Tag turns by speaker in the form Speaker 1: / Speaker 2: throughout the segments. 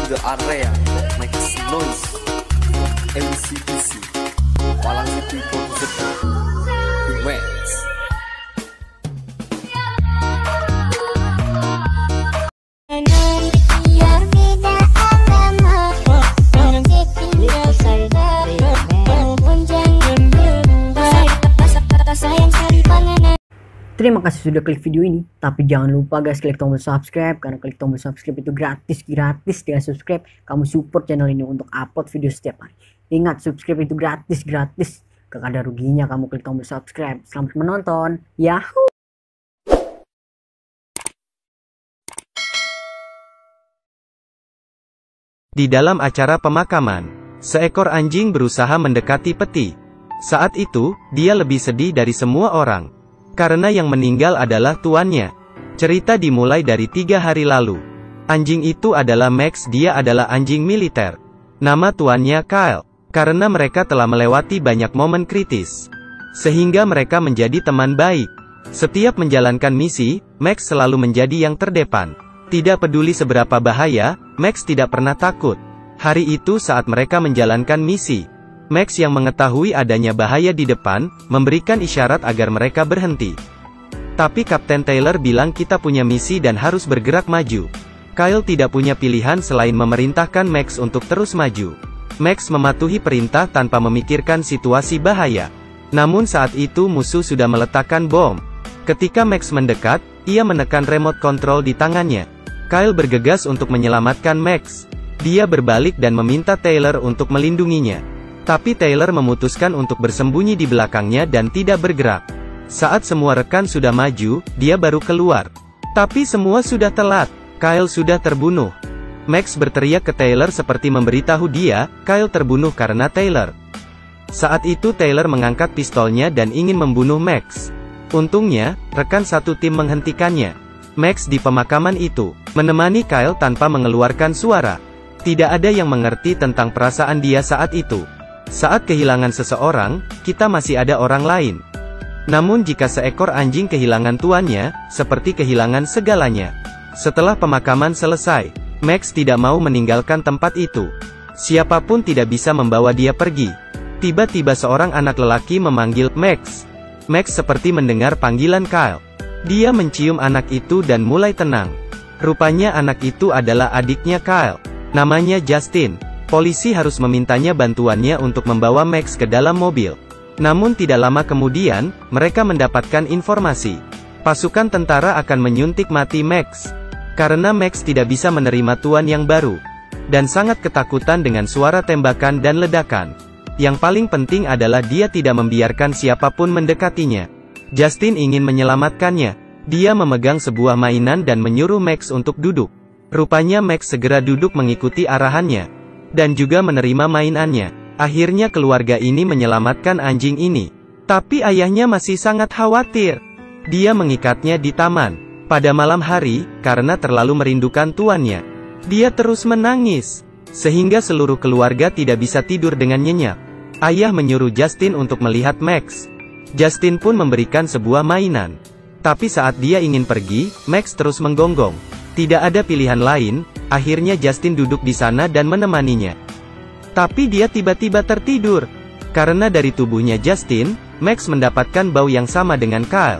Speaker 1: the area makes noise. MCPC Malang City Producer Max.
Speaker 2: Terima kasih sudah klik video ini, tapi jangan lupa guys klik tombol subscribe, karena klik tombol subscribe itu gratis. Dengan subscribe kamu support channel ini untuk upload video setiap hari. Ingat, subscribe itu gratis, gak ada ruginya kamu klik tombol subscribe. Selamat menonton, yahoo.
Speaker 3: Di dalam acara pemakaman, seekor anjing berusaha mendekati peti. Saat itu, dia lebih sedih dari semua orang. Karena yang meninggal adalah tuannya. Cerita dimulai dari 3 hari lalu. Anjing itu adalah Max, dia adalah anjing militer. Nama tuannya Kyle. Karena mereka telah melewati banyak momen kritis, sehingga mereka menjadi teman baik. Setiap menjalankan misi, Max selalu menjadi yang terdepan. Tidak peduli seberapa bahaya, Max tidak pernah takut. Hari itu saat mereka menjalankan misi, Max yang mengetahui adanya bahaya di depan, memberikan isyarat agar mereka berhenti. Tapi Kapten Taylor bilang kita punya misi dan harus bergerak maju. Kyle tidak punya pilihan selain memerintahkan Max untuk terus maju. Max mematuhi perintah tanpa memikirkan situasi bahaya. Namun saat itu musuh sudah meletakkan bom. Ketika Max mendekat, ia menekan remote control di tangannya. Kyle bergegas untuk menyelamatkan Max. Dia berbalik dan meminta Taylor untuk melindunginya. Tapi Taylor memutuskan untuk bersembunyi di belakangnya dan tidak bergerak. Saat semua rekan sudah maju, dia baru keluar. Tapi semua sudah telat. Kyle sudah terbunuh. Max berteriak ke Taylor seperti memberitahu dia, Kyle terbunuh karena Taylor. Saat itu Taylor mengangkat pistolnya dan ingin membunuh Max. Untungnya, rekan satu tim menghentikannya. Max di pemakaman itu, menemani Kyle tanpa mengeluarkan suara. Tidak ada yang mengerti tentang perasaan dia saat itu. Saat kehilangan seseorang, kita masih ada orang lain. Namun jika seekor anjing kehilangan tuannya, seperti kehilangan segalanya. Setelah pemakaman selesai, Max tidak mau meninggalkan tempat itu. Siapapun tidak bisa membawa dia pergi. Tiba-tiba seorang anak lelaki memanggil Max. Max seperti mendengar panggilan Kyle. Dia mencium anak itu dan mulai tenang. Rupanya anak itu adalah adiknya Kyle. Namanya Justin. Polisi harus memintanya bantuannya untuk membawa Max ke dalam mobil. Namun tidak lama kemudian, mereka mendapatkan informasi. Pasukan tentara akan menyuntik mati Max. Karena Max tidak bisa menerima tuan yang baru. Dan sangat ketakutan dengan suara tembakan dan ledakan. Yang paling penting adalah dia tidak membiarkan siapapun mendekatinya. Justin ingin menyelamatkannya. Dia memegang sebuah mainan dan menyuruh Max untuk duduk. Rupanya Max segera duduk mengikuti arahannya. Dan juga menerima mainannya. Akhirnya keluarga ini menyelamatkan anjing ini. Tapi ayahnya masih sangat khawatir. Dia mengikatnya di taman. Pada malam hari, karena terlalu merindukan tuannya, dia terus menangis. Sehingga seluruh keluarga tidak bisa tidur dengan nyenyak. Ayah menyuruh Justin untuk melihat Max. Justin pun memberikan sebuah mainan. Tapi saat dia ingin pergi, Max terus menggonggong. Tidak ada pilihan lain, akhirnya Justin duduk di sana dan menemaninya. Tapi dia tiba-tiba tertidur. Karena dari tubuhnya Justin, Max mendapatkan bau yang sama dengan Kyle.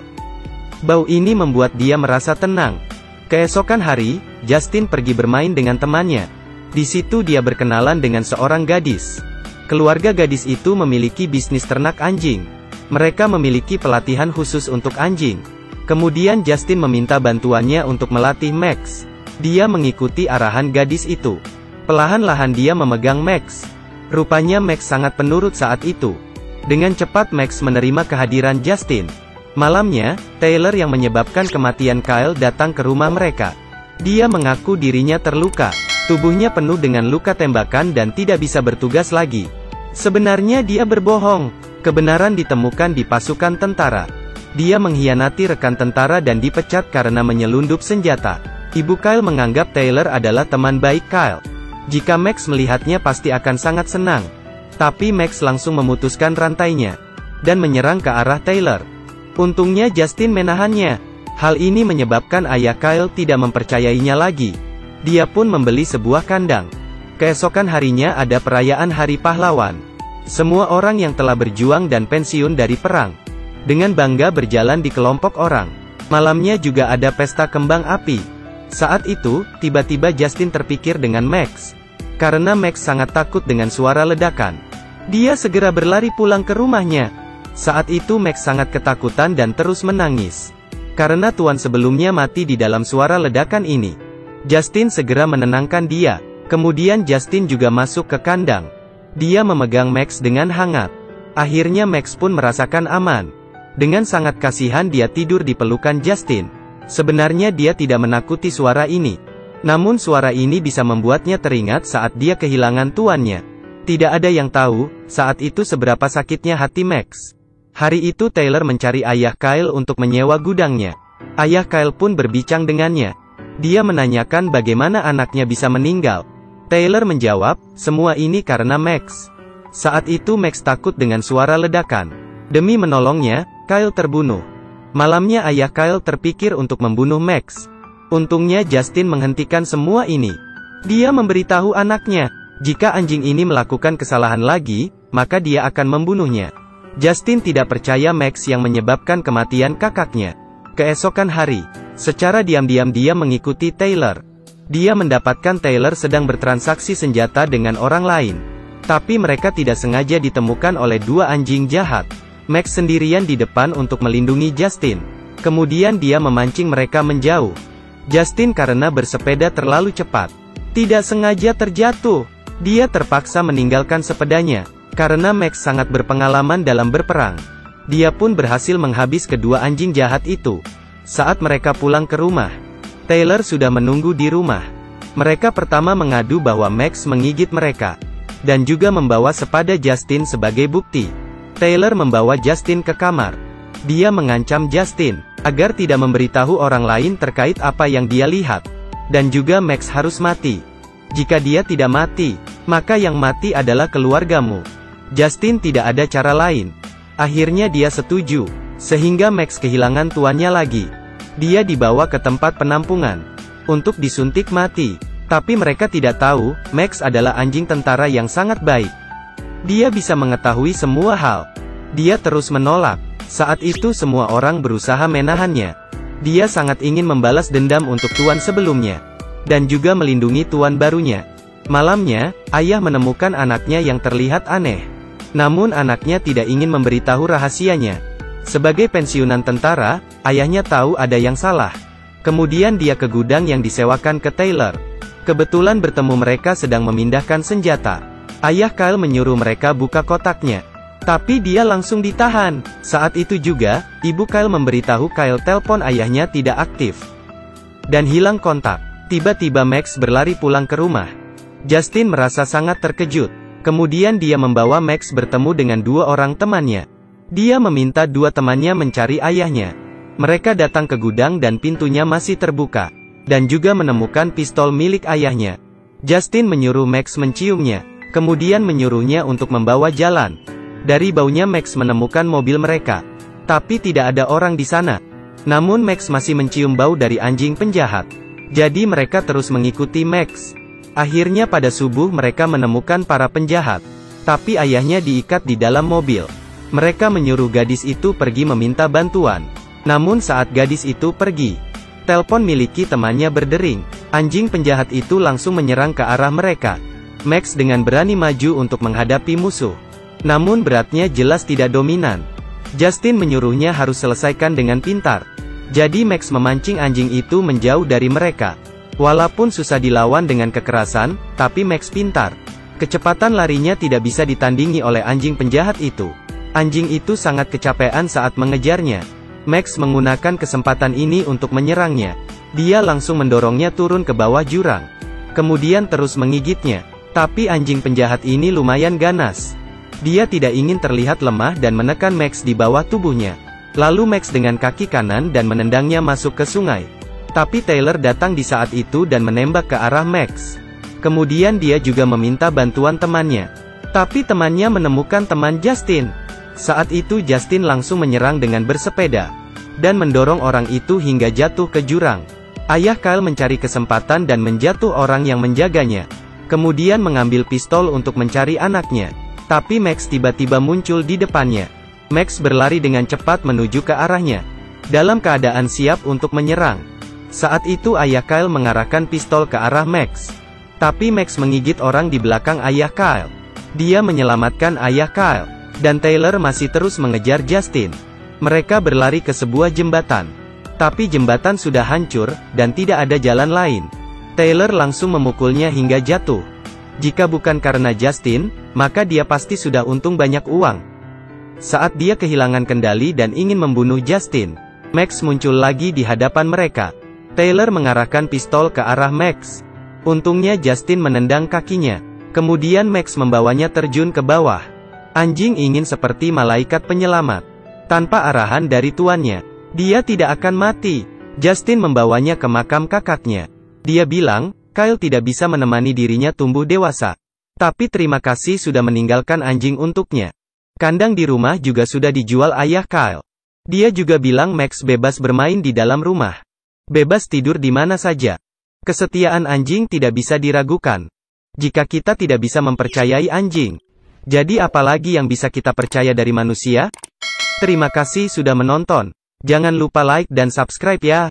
Speaker 3: Bau ini membuat dia merasa tenang. Keesokan hari, Justin pergi bermain dengan temannya. Di situ dia berkenalan dengan seorang gadis. Keluarga gadis itu memiliki bisnis ternak anjing. Mereka memiliki pelatihan khusus untuk anjing. Kemudian Justin meminta bantuannya untuk melatih Max. Dia mengikuti arahan gadis itu. Perlahan-lahan dia memegang Max. Rupanya Max sangat penurut saat itu. Dengan cepat Max menerima kehadiran Justin. Malamnya, Taylor yang menyebabkan kematian Kyle datang ke rumah mereka. Dia mengaku dirinya terluka. Tubuhnya penuh dengan luka tembakan dan tidak bisa bertugas lagi. Sebenarnya dia berbohong. Kebenaran ditemukan di pasukan tentara. Dia mengkhianati rekan tentara dan dipecat karena menyelundup senjata. Ibu Kyle menganggap Taylor adalah teman baik Kyle. Jika Max melihatnya pasti akan sangat senang. Tapi Max langsung memutuskan rantainya dan menyerang ke arah Taylor. Untungnya Justin menahannya. Hal ini menyebabkan ayah Kyle tidak mempercayainya lagi. Dia pun membeli sebuah kandang. Keesokan harinya ada perayaan Hari Pahlawan. Semua orang yang telah berjuang dan pensiun dari perang, dengan bangga berjalan di kelompok orang. Malamnya juga ada pesta kembang api. Saat itu, tiba-tiba Justin terpikir dengan Max. Karena Max sangat takut dengan suara ledakan. Dia segera berlari pulang ke rumahnya. Saat itu Max sangat ketakutan dan terus menangis. Karena tuan sebelumnya mati di dalam suara ledakan ini. Justin segera menenangkan dia. Kemudian Justin juga masuk ke kandang. Dia memegang Max dengan hangat. Akhirnya Max pun merasakan aman. Dengan sangat kasihan dia tidur di pelukan Justin. Sebenarnya dia tidak menakuti suara ini. Namun suara ini bisa membuatnya teringat saat dia kehilangan tuannya. Tidak ada yang tahu, saat itu seberapa sakitnya hati Max. Hari itu Taylor mencari ayah Kyle untuk menyewa gudangnya. Ayah Kyle pun berbincang dengannya. Dia menanyakan bagaimana anaknya bisa meninggal. Taylor menjawab, semua ini karena Max. Saat itu Max takut dengan suara ledakan. Demi menolongnya, Kyle terbunuh. Malamnya ayah Kyle terpikir untuk membunuh Max. Untungnya Justin menghentikan semua ini. Dia memberitahu anaknya, jika anjing ini melakukan kesalahan lagi, maka dia akan membunuhnya. Justin tidak percaya Max yang menyebabkan kematian kakaknya. Keesokan hari, secara diam-diam dia mengikuti Taylor. Dia mendapatkan Taylor sedang bertransaksi senjata dengan orang lain. Tapi mereka tidak sengaja ditemukan oleh dua anjing jahat. Max sendirian di depan untuk melindungi Justin. Kemudian dia memancing mereka menjauh. Justin karena bersepeda terlalu cepat, tidak sengaja terjatuh. Dia terpaksa meninggalkan sepedanya. Karena Max sangat berpengalaman dalam berperang. Dia pun berhasil menghabis kedua anjing jahat itu. Saat mereka pulang ke rumah, Taylor sudah menunggu di rumah. Mereka pertama mengadu bahwa Max menggigit mereka. Dan juga membawa sepada Justin sebagai bukti. Taylor membawa Justin ke kamar. Dia mengancam Justin, agar tidak memberitahu orang lain terkait apa yang dia lihat. Dan juga Max harus mati. Jika dia tidak mati, maka yang mati adalah keluargamu. Justin tidak ada cara lain. Akhirnya dia setuju, sehingga Max kehilangan tuannya lagi. Dia dibawa ke tempat penampungan untuk disuntik mati. Tapi mereka tidak tahu, Max adalah anjing tentara yang sangat baik. Dia bisa mengetahui semua hal. Dia terus menolak. Saat itu semua orang berusaha menahannya. Dia sangat ingin membalas dendam untuk tuan sebelumnya. Dan juga melindungi tuan barunya. Malamnya, ayah menemukan anaknya yang terlihat aneh. Namun anaknya tidak ingin memberitahu rahasianya. Sebagai pensiunan tentara, ayahnya tahu ada yang salah. Kemudian dia ke gudang yang disewakan ke Taylor. Kebetulan bertemu mereka sedang memindahkan senjata. Ayah Kyle menyuruh mereka buka kotaknya. Tapi dia langsung ditahan. Saat itu juga, ibu Kyle memberitahu Kyle telepon ayahnya tidak aktif. Dan hilang kontak. Tiba-tiba Max berlari pulang ke rumah. Justin merasa sangat terkejut. Kemudian dia membawa Max bertemu dengan dua orang temannya. Dia meminta dua temannya mencari ayahnya. Mereka datang ke gudang dan pintunya masih terbuka. Dan juga menemukan pistol milik ayahnya. Justin menyuruh Max menciumnya. Kemudian menyuruhnya untuk membawa jalan. Dari baunya Max menemukan mobil mereka. Tapi tidak ada orang di sana. Namun Max masih mencium bau dari anjing penjahat. Jadi mereka terus mengikuti Max. Akhirnya pada subuh mereka menemukan para penjahat. Tapi ayahnya diikat di dalam mobil. Mereka menyuruh gadis itu pergi meminta bantuan. Namun saat gadis itu pergi, telepon miliki temannya berdering. Anjing penjahat itu langsung menyerang ke arah mereka. Max dengan berani maju untuk menghadapi musuh. Namun beratnya jelas tidak dominan. Justin menyuruhnya harus selesaikan dengan pintar. Jadi Max memancing anjing itu menjauh dari mereka. Walaupun susah dilawan dengan kekerasan, tapi Max pintar. Kecepatan larinya tidak bisa ditandingi oleh anjing penjahat itu. Anjing itu sangat kecapean saat mengejarnya. Max menggunakan kesempatan ini untuk menyerangnya. Dia langsung mendorongnya turun ke bawah jurang. Kemudian terus menggigitnya. Tapi anjing penjahat ini lumayan ganas. Dia tidak ingin terlihat lemah dan menekan Max di bawah tubuhnya. Lalu Max dengan kaki kanan dan menendangnya masuk ke sungai. Tapi Taylor datang di saat itu dan menembak ke arah Max. Kemudian dia juga meminta bantuan temannya. Tapi temannya menemukan teman Justin. Saat itu Justin langsung menyerang dengan bersepeda. Dan mendorong orang itu hingga jatuh ke jurang. Ayah Kyle mencari kesempatan dan menjatuh orang yang menjaganya. Kemudian mengambil pistol untuk mencari anaknya. Tapi Max tiba-tiba muncul di depannya. Max berlari dengan cepat menuju ke arahnya, dalam keadaan siap untuk menyerang. Saat itu ayah Kyle mengarahkan pistol ke arah Max. Tapi Max menggigit orang di belakang ayah Kyle. Dia menyelamatkan ayah Kyle. Dan Taylor masih terus mengejar Justin. Mereka berlari ke sebuah jembatan. Tapi jembatan sudah hancur, dan tidak ada jalan lain. Taylor langsung memukulnya hingga jatuh. Jika bukan karena Justin, maka dia pasti sudah untung banyak uang. Saat dia kehilangan kendali dan ingin membunuh Justin, Max muncul lagi di hadapan mereka. Taylor mengarahkan pistol ke arah Max. Untungnya Justin menendang kakinya. Kemudian Max membawanya terjun ke bawah. Anjing ingin seperti malaikat penyelamat. Tanpa arahan dari tuannya, dia tidak akan mati. Justin membawanya ke makam kakaknya. Dia bilang, Kyle tidak bisa menemani dirinya tumbuh dewasa. Tapi terima kasih sudah meninggalkan anjing untuknya. Kandang di rumah juga sudah dijual ayah Kyle. Dia juga bilang Max bebas bermain di dalam rumah. Bebas tidur di mana saja. Kesetiaan anjing tidak bisa diragukan. Jika kita tidak bisa mempercayai anjing, jadi apalagi yang bisa kita percaya dari manusia? Terima kasih sudah menonton. Jangan lupa like dan subscribe ya.